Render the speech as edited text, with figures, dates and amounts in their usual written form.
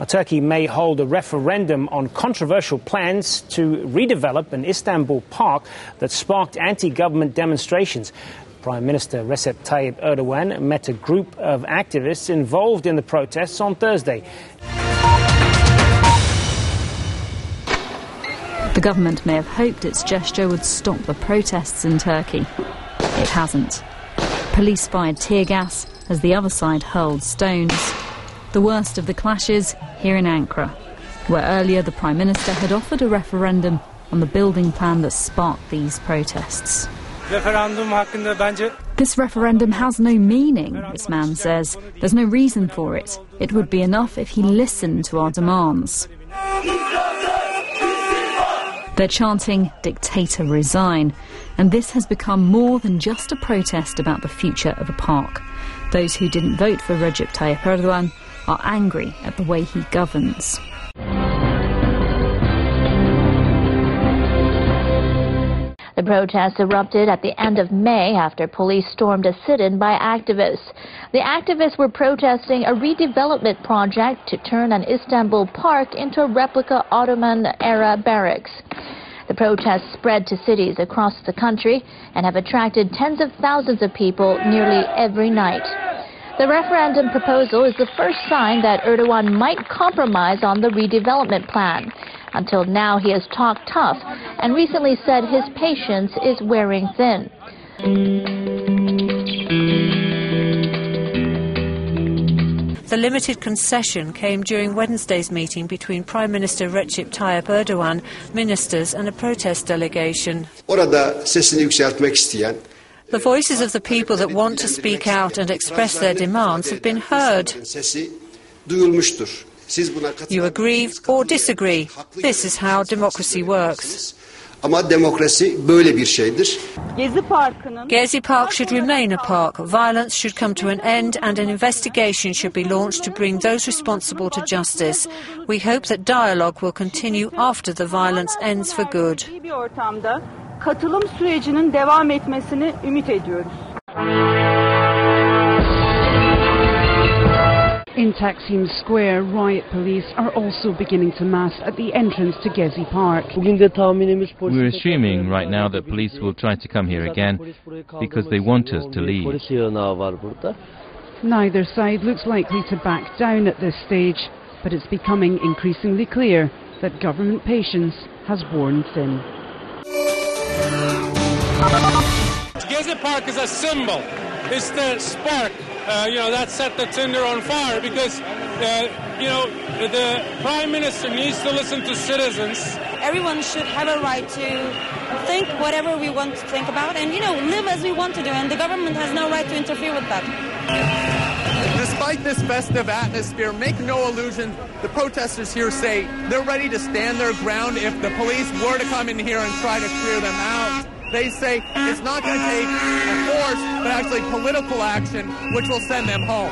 Turkey may hold a referendum on controversial plans to redevelop an Istanbul park that sparked anti-government demonstrations. Prime Minister Recep Tayyip Erdogan met a group of activists involved in the protests on Thursday. The government may have hoped its gesture would stop the protests in Turkey. It hasn't. Police fired tear gas as the other side hurled stones. The worst of the clashes here in Ankara, where earlier the Prime Minister had offered a referendum on the building plan that sparked these protests. This referendum has no meaning, this man says. There's no reason for it. It would be enough if he listened to our demands. They're chanting, "Dictator resign," and this has become more than just a protest about the future of a park. Those who didn't vote for Recep Tayyip Erdogan are angry at the way he governs. The protests erupted at the end of May after police stormed a sit-in by activists. The activists were protesting a redevelopment project to turn an Istanbul park into a replica Ottoman-era barracks. The protests spread to cities across the country and have attracted tens of thousands of people nearly every night. The referendum proposal is the first sign that Erdogan might compromise on the redevelopment plan. Until now, he has talked tough and recently said his patience is wearing thin. The limited concession came during Wednesday's meeting between Prime Minister Recep Tayyip Erdogan, ministers and a protest delegation. The voices of the people that want to speak out and express their demands have been heard. You agree or disagree. This is how democracy works. Gezi Park should remain a park. Violence should come to an end and an investigation should be launched to bring those responsible to justice. We hope that dialogue will continue after the violence ends for good. Katılım sürecinin devam etmesini ümit ediyoruz. In Taksim Square, riot police are also beginning to mass at the entrance to Gezi Park. We're assuming right now that police will try to come here again because they want us to leave. Neither side looks likely to back down at this stage, but it's becoming increasingly clear that government patience has worn thin. Gezi Park is a symbol. It's the spark, that set the tinder on fire because, the Prime Minister needs to listen to citizens. Everyone should have a right to think whatever we want to think about and, live as we want to do, and the government has no right to interfere with that. Despite this festive atmosphere, make no illusion, the protesters here say they're ready to stand their ground if the police were to come in here and try to clear them out. They say it's not going to take force, but actually political action, which will send them home.